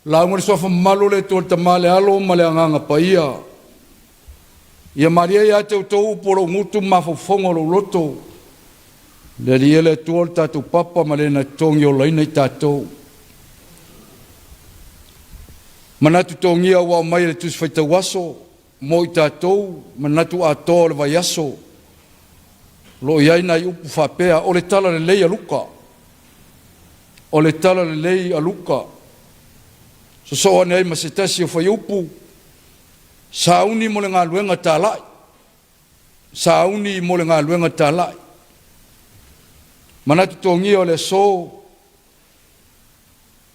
La ngore sofa malo le tol tamale alo male anganga paia. Ia Maria ia te utou poro ngutu mafofongo lo loto. Le riele tol tatu papa male na tongi o laina i tatou. Manatu tongia wa mai le tus faita waso. Mo i tatou, manatu ato le vaiaso. Lo iaina i upu whapea, o le tala le lei a luka. O le tala le lei a luka. So soa nei ma se tasi o whai upu. Sauni mo le ngā luenga tālai. Sauni mo le ngā luenga tālai. Manatu tongia o le so.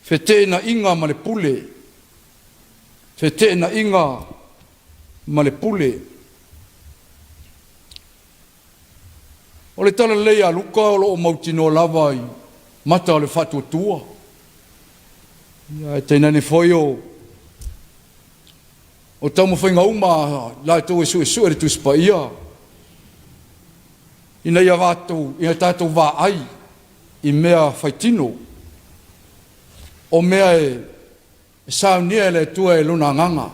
Fete na inga ma le pule. Fete na inga ma le pule. O le tala lei a luka o lo o mautino lava i mata o le fatu tua. Ia teina ne foi o tamo whainga uma la tau e su e tu spa ia. Ina ia vātou, ina tātou vā ai i mea whaitino. O mea e saunia le tua e luna nganga.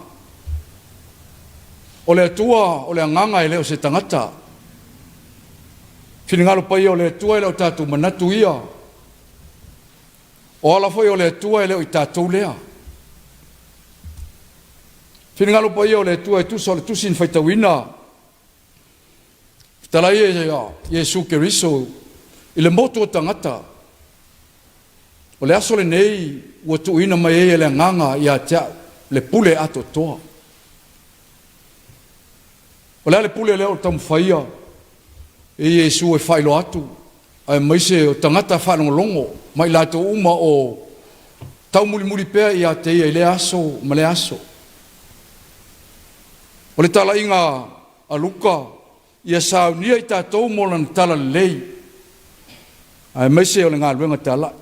O le tua, o le nganga e leo se tangata. Whingalo pai o le tua e leo tātou manatu ia. O ala foi o le tua e leo i tātou lea. Whingalo pai o le tua e tusa o le tusin whaitawina. Talai e Jesu Keriso i le moto o tangata. O le aso le nei ua tuina mai e le nganga i a tea le pule ato toa. O le pule leo tamu whaia e Jesu e whailo atu. Ai maise o tangata whanongolongo mai lato uma o tau muli pea i a te i le aso ma le aso. O le tala inga a luka ia saunia i tātou molan tala lei. Ai maise o le ngā luenga tala.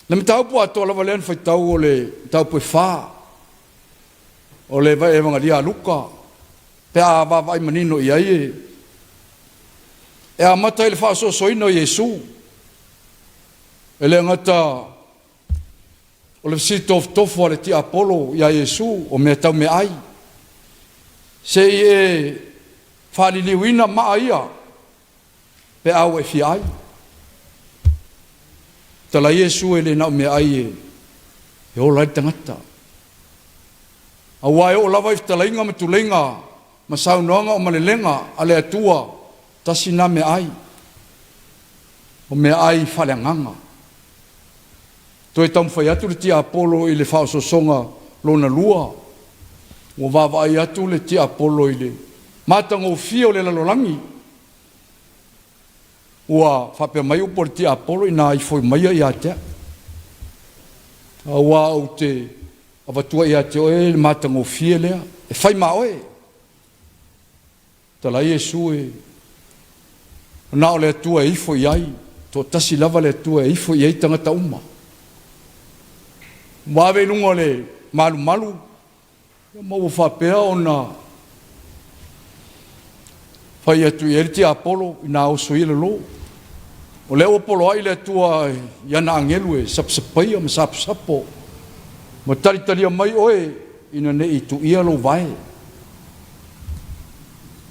Le me tau po ato lava lean whai tau o le tau po e wha. O le vai evanga lia luka. Pea vai manino i aie. E a mata i le wha so soina o Jesu. E le ngata o le sitof tofu a le ti Apollo i a Jesu o mea tau me ai. Se i e whaliliwina maa ia, pe au e fi ai. Tala Jesu e le nao me ai e o lai tangata. A wai o lava i talainga me tulenga, ma saunoanga o malelenga, a le atua, tasi na me ai. O me ai whaleanganga. Toi tamu whai atu le ti Apollo i le whaososonga lona lua. O vava ai atu le ti Apollo i le matanga o fio le lalolangi. Ua whapea mai upo le ti Apollo i nā i foi mai i a tea. A ua au te avatua i a te oe le matanga o fio lea. E whai ma oe. Tala Jesu e nā o le atua e ifo i ai. Tō tasi lava le atua e ifo i ai tangata uma. Mawe nunga le malu malu. Mau whapea o nā whai atu i eriti Apollo i nā oso i le lo. O leo Apollo ai le atua i ana angelu e sapsapaia ma sapsapo. Ma taritaria mai oe ina ne i tu ia lo vai.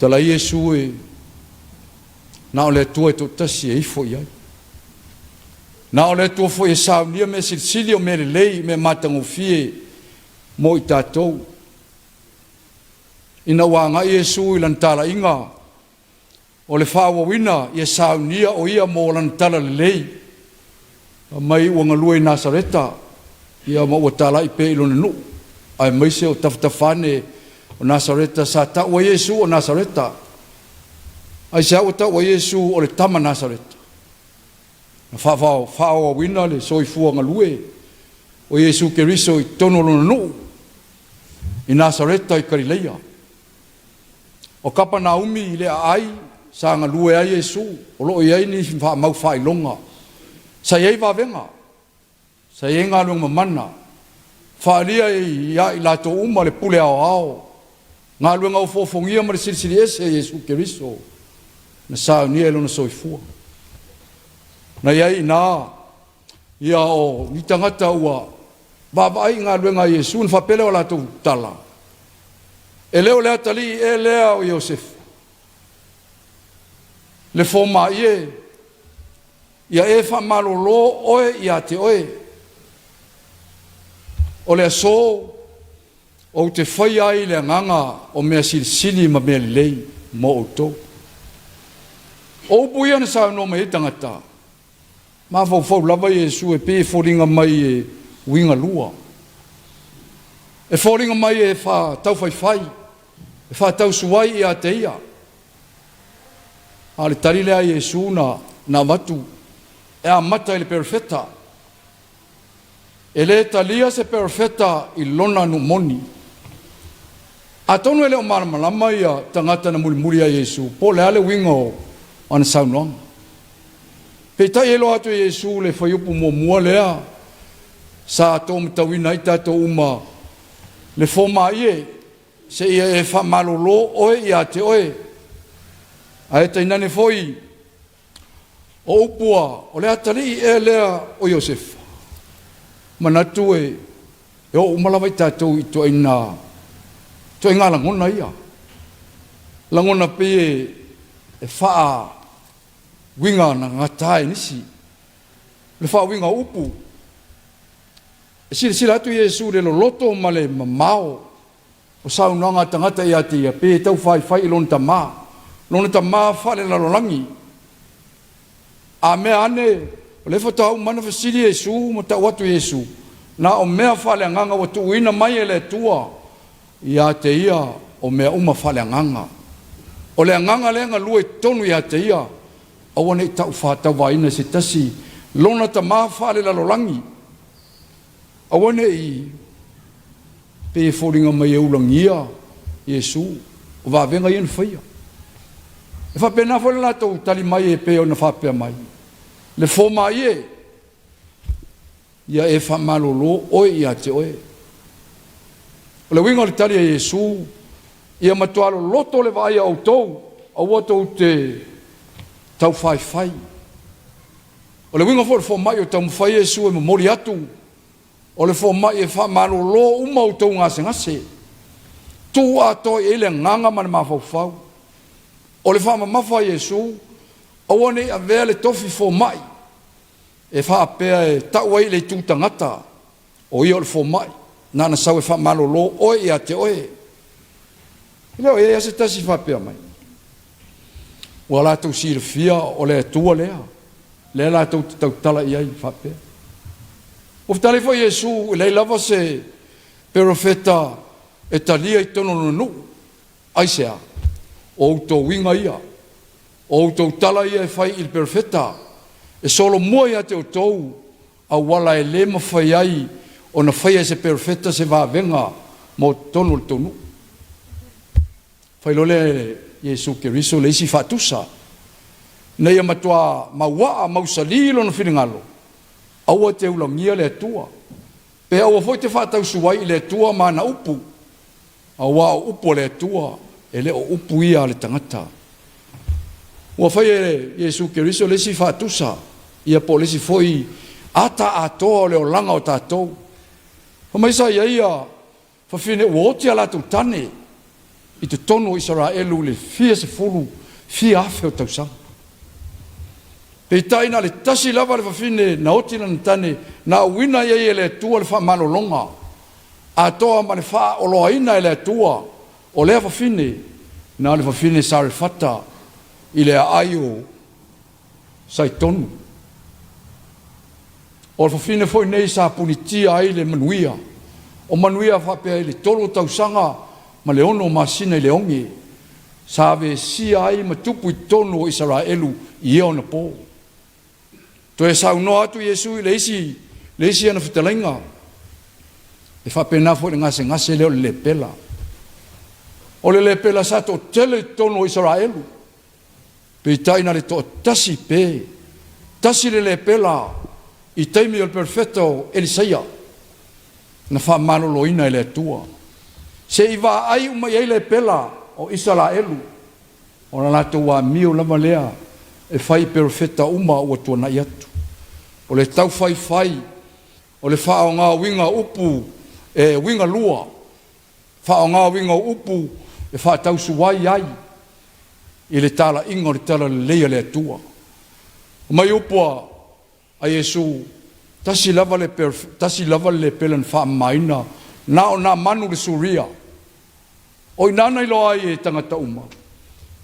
Tala Jesu e nā o le atua e tō tasi e ifo i ai. Nā o le atua fo e saunia me silsili o me le lei me matangofie mo i tātou. Ina wanga Jesu i lantala inga. O le whawawina i saunia o ia mo lantala le lei. Mai ua ngalua i Nasareta. Ia ma ua tala i pe ilone nu. Ai maise o taftafane o Nasareta sa ta ua Jesu o Nasareta. Ai sa ua ta ua Jesu o le tama Nasareta. Whawawina le soifua ngalue. O Jesu Keriso i tono lona nu. I Nasareta i Karileia. O kapa Naomi i le ai, sa ngā lue ai Jesu, o loo iai ni mau whai longa. Sa iei wawenga, sa iei ngā lunga mana, whaaria i lato uma le pule ao ao, ngā lunga o fofongia ma le sirisiri ese Jesu Keriso, na sao ni elo na soifua. Na iai nā, ia o ni tangata ua Baba ai ngā luenga Yesu na whapele o lātou tala. E leo lea tali e lea o Iosef. Le fōma ie, ia e whamalolo oe ia te oe. O lea so, o te whai ai lea nganga o mea silisili ma mea lei mo o tō. O upu ia na sao no me tangata. Ma fau lava Yesu e pe whoringa mai e winga lua. E whoringa mai e wha tau whai, e wha tau suai ia te ia. Ale tari lea Yesu na matu, e a mata i le perfeta. E le talia se perfeta i lona no moni. A tonu e leo malamalama ia tangata na muri a Yesu, po le ale winga o ana saunoanga. Peitai elo atu Yesu le whaiupu mua lea, sa tō mtawina i tato uma, le fōma ie, se ia e whamalolo oe ia te oe. A e tainane foi, o upua, o lea tali e lea o Iosef. Manatu e o umalawai tatou i to ina, to inga langona ia. Langona pe e whaa winga na ngatai nisi. Le whaa winga upu. E sila atu Yesu le lo loto male mamao. O saunanga tangata ia te ia pe tau whai ilon tamaa. Lona tamaa whale lalolangi. A mea ane, o le whatau mana whasiri Yesu, ma tau atu Yesu. Na o mea whale nganga watu uina mai e le tua. Ia te ia o mea uma whale nganga. O le nganga lenga lue tonu ia te ia. Awane i tau whatau waina se tasi. Lona tamaa whale lalolangi. Awane i pe whoringa mai e ulangia Yesu. O wawenga ian whaia. E whapena whole lato tali mai e pe o na whapea mai. Le fōma ie. Ia e whamalolo oe ia te oe. O le winga le tali a Yesu. Ia matualo loto le vai au tau. Au atou te tau whai. O le winga fo le fōma i o tau mwhai Yesu e mamori atu. O le fōma i e whamalolo uma au tau ngase. Tu ato e le nganga mana mawhau. O le wha mamafa Yesu, awane a vea le tofi fo mai. E wha pea e tau ai le tū tangata. O ia o le fo mai. Nana sau e wha malolo oe ia te oe. Leo e ase tasi wha pea mai. Ua lātou sira fia o le atua lea. Lea lātou tau tala iai wha pea. O whtale fo Yesu, lei lava se perofeta e talia i tono nunu. Aisea. O tō winga ia, o tō tala ia e whai il perfeta, e solo mua ia te o tōu, a wala e lema whai ai, o na whai e se perfeta se wāwenga, mo tonu le tonu. Whai lole Yesu ke riso le isi whatusa, nei a matua mawaa mausalilo na whiringalo, aua te ulangia le atua, pe aua foi te whatau suwai le atua ma na upu, aua upu le atua, e le o upu ia le tangata. Ua whai e Yesu Keriso le si whatusa, ia po le si foi ata atoa le o langa o tātou. Whamaisa ia whawhine uotia lātou tane i te tono Israelu le fia se fulu, fia afe o tausanga. Pei taina le tasi lava le whawhine na otina na tane, na uina ia e le tua le whamalolonga, atoa ma le wha oloaina e le tua, o lea whawhine, na le whawhine sare whata i lea aio sai tonu. O le whawhine foi nei sa punitia ai le manuia. O manuia whapea i le tolo tausanga ma le ono masina i le ongi. Sa ave sia ai ma tupu i tonu o Israelu i eo na po. To e sa uno atu Yesu i le isi ana whitalenga. E whapea na foi le ngase leo le pela. O le pela sa to tele tono Israelu. Pe taina le to tasi pe. Tasi le pela i taimi o perfetto Elisaia. Na wha maloloina le tua. Se i wa ai umai ei le pela o Israelu. O na lato wa mio lama lea e whai perfetta uma o tua na iatu. O le tau whai. O o le whaonga winga upu e winga lua, whaonga winga upu e whaatau suwai ai, i le tala inga o le tala le leia le atua. O mai upua a Yesu, tasi lava le pelan whaamaina, na o na manu le suria, o inana ilo ai e tangata uma,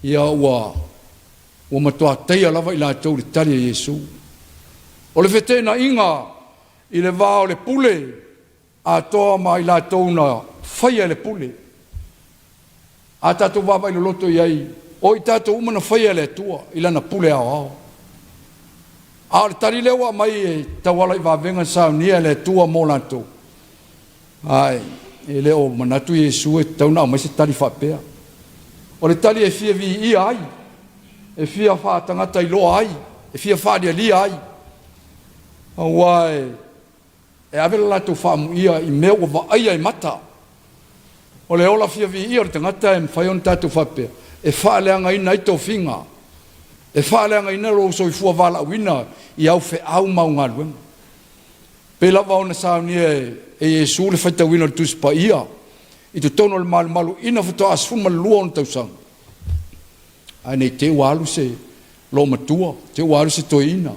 ia ua matua teia lava i la tau le tali a Yesu. O le whete na inga, i le vao le pule, a toa ma i la tau na whaia le pule. A tato wawa i loto iai, o i tato umana whaia le tua, i lana pule ao ao. A le tari lewa mai e tawala i wawenga sa nia le tua mo lanto. Ai, e leo manatu Yesu e tauna o mai se tari whapea. O le tari e fia vi i ai, e fia wha tangata i loa ai, e fia wha lia li ai. Awai, e avela lato wha mu ia i mea o wa aia i mata. O le ola fia vi ia o le tangata e mwhaion tatu whapea. E wha leanga ina i tō whinga. E wha leanga ina ro so i fua wala wina i au fe au mau ngā luenga. Pe lava ona sa ni e Yesu le whaita wina le tuspa ia. I tu tono le malu ina whato asfun ma lua on tau sang. Ai nei te walu se lo matua, te walu se toina.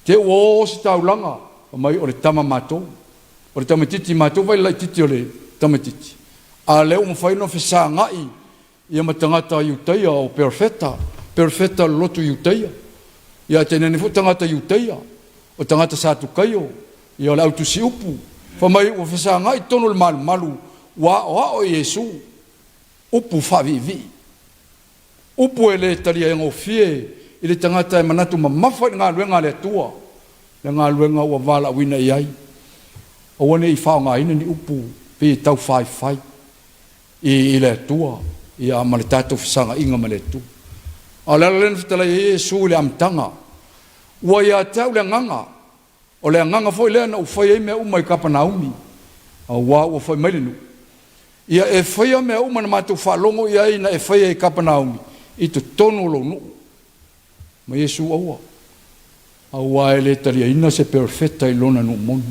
Te o se taulanga, o mai o le tama mātou. O le tama titi mātou vai lai titi o le tama titi. A leo mo whaino whesa ngai, ia matangata iuteia o perfeta lotu iuteia. Ia tenene fu tangata iuteia, o tangata satu kaio, ia o le autusi upu. Whamai o whesa ngai tono le malu, wa o Yesu, upu whavivi. Upu e le taria e ngofie, i le tangata e manatu ma mawha i ngā luenga le atua, le ngā luenga ua wala wina i ai. O wane i whao ngā ina ni upu, pe tau whai, i le atua, i a male tātou whisanga inga male atua. A le alena whetala i Yesu le amtanga, ua ia tau le nganga, o le nganga foi lena u whai e mea uma i Kapanaumi, a ua whai mailinu. Ia e whai mea uma na mātou whalongo i ai na e whai e Kapanaumi, i tu tonu lo nuu. Ma Yesu aua. Aua e le taria ina se perfetta i lona no moni.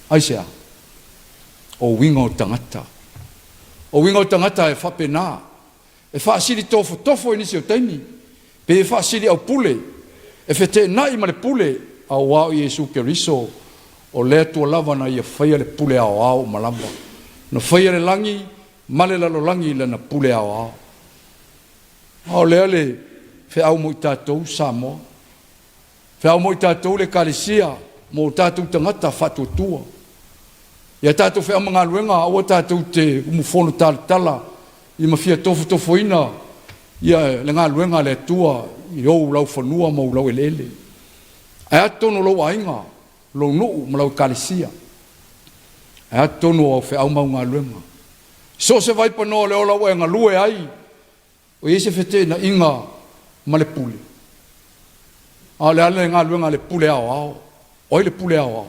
Aisea. O winga o tangata. O winga o tangata e whapena. E whaasiri tofo inisi o taimi. Pe e whaasiri au pule. E whete nai ma le pule. Aua o Yesu ke riso. O lea tua lava na ia whaia le pule ao ao malamba. Na whaia le langi, male lalo langi le na pule ao ao. O lea le fe au mo tātou Samoa. Fe au mo tātou le kalesia, mo tātou tangata whatuatua. Ia tātou fe amanga luenga, awa tātou te umufono tala, i mawhia tofo ina, ia le ngā luenga le tua, i au lau whanua mo lau elele. E atono lau ainga, lau nuu ma lau kalesia. E atono au fe au mau ngā luenga. So se vaipa no le ola ua ngā lue ai, o ese fete na inga, ma le pule. A le ale ngā luenga le pule ao ao. Oi le pule ao ao.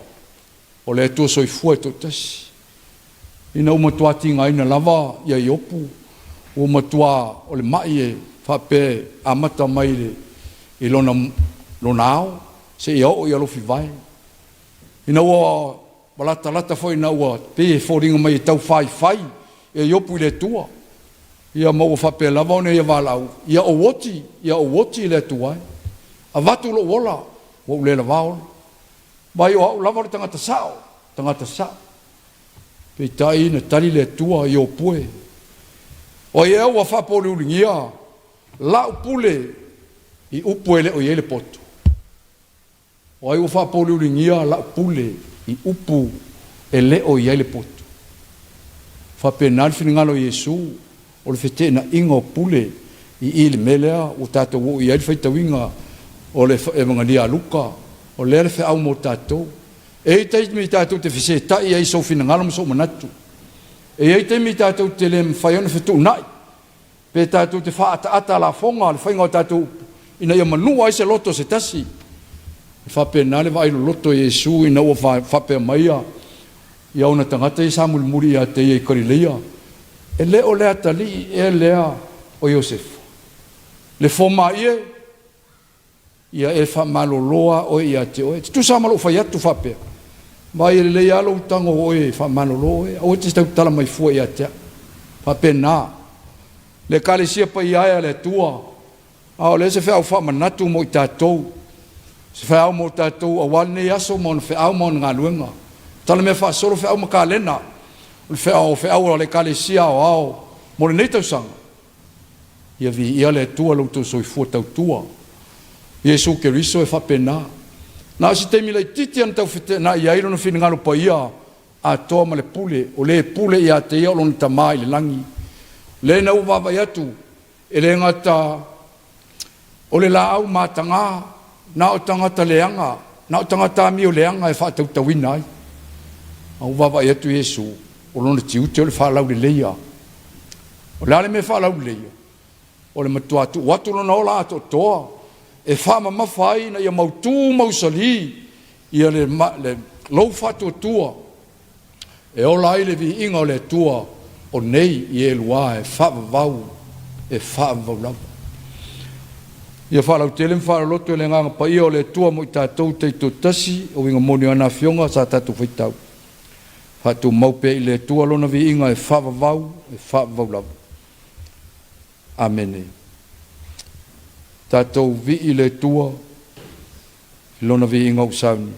O le tua soi fua e tō tasi. Ina umatuati ngā ina lava ia i opu. Umatua o le mai e whape amata mai le i lona ao. Se i au i alofi vai. Ina ua walata foi ina ua pe e fōringa mai e tau whai. Ia i opu i le tua. Ia mau whape lava one ia walau. Ia o woti le tuai. A watu lo wola, wa ule la waola. Bai o au lava le tangata sao. Pei tai na tari le tua i o pue. O ia ua whapole ulingia, lau pule i upu ele o iele poto. O ia ua whapole ulingia, lau pule i upu ele o iele poto. Whape nalfini ngalo Yesu, o le whete na inga o pule i ili melea o tātou o i aile whaitawinga o le evangania luka o le whe au mo tātou. E tei mi tātou te whise tai ai sofina ngalo mo so manatu. E tei mi tātou te le mwhaiona whetu nai. Pe tātou te whaata la fonga le whainga o tātou ina ia manua ai se loto se tasi. Whape nale wa ailo loto Yesu ina ua whape maia i au na tangata i sa muri a te i karileia. E le o lea tali e lea o Iosef. Le foma ie, ia e wha maloloa o ia te oe. Tu sa malo whai atu whapea. Vai le alo tango oe fa manolo e o te stau tala mai foi atia. Fa pena. Le kalesia pa ia le tua. Ao le se fa fa manatu mo tatou. Se fa mo tatou awal ne aso mon fa au mon ngaluenga. Tala me fa solo fa au makalena. Le fa au le kalesia ao mo le neto sang. Ia vi ia le tua lo to soi fu tau tua. Yesu ke riso e fa pena. Na si te mila titi an tau fite na ia iro no fini ngalo pa ia a toa ma le pule o le pule ia te ia lon tamai le langi le na uwa vai atu e le ngata o le la au matanga na o tangata leanga na o tangata mi o leanga e wha tau tawina ai a uwa vai atu Yesu o lona tiu te o le wha lau le leia o le ale me wha lau leia o le matua atu watu lona ola ato toa e whama mawhai na ia mautu mausali ia le lau whatu tua e o lai le vi inga o le tua o nei i e lua e whavavau e whavavau lau ia whalau tele mwharaloto e le nganga pa ia o le tua mo i tātou te tasi o inga moni ana fionga sa tātou whaitau whatu maupe i le tua lona vi inga e whavavau lau Amene Tātou vi i le tua, lona vi inga usauni.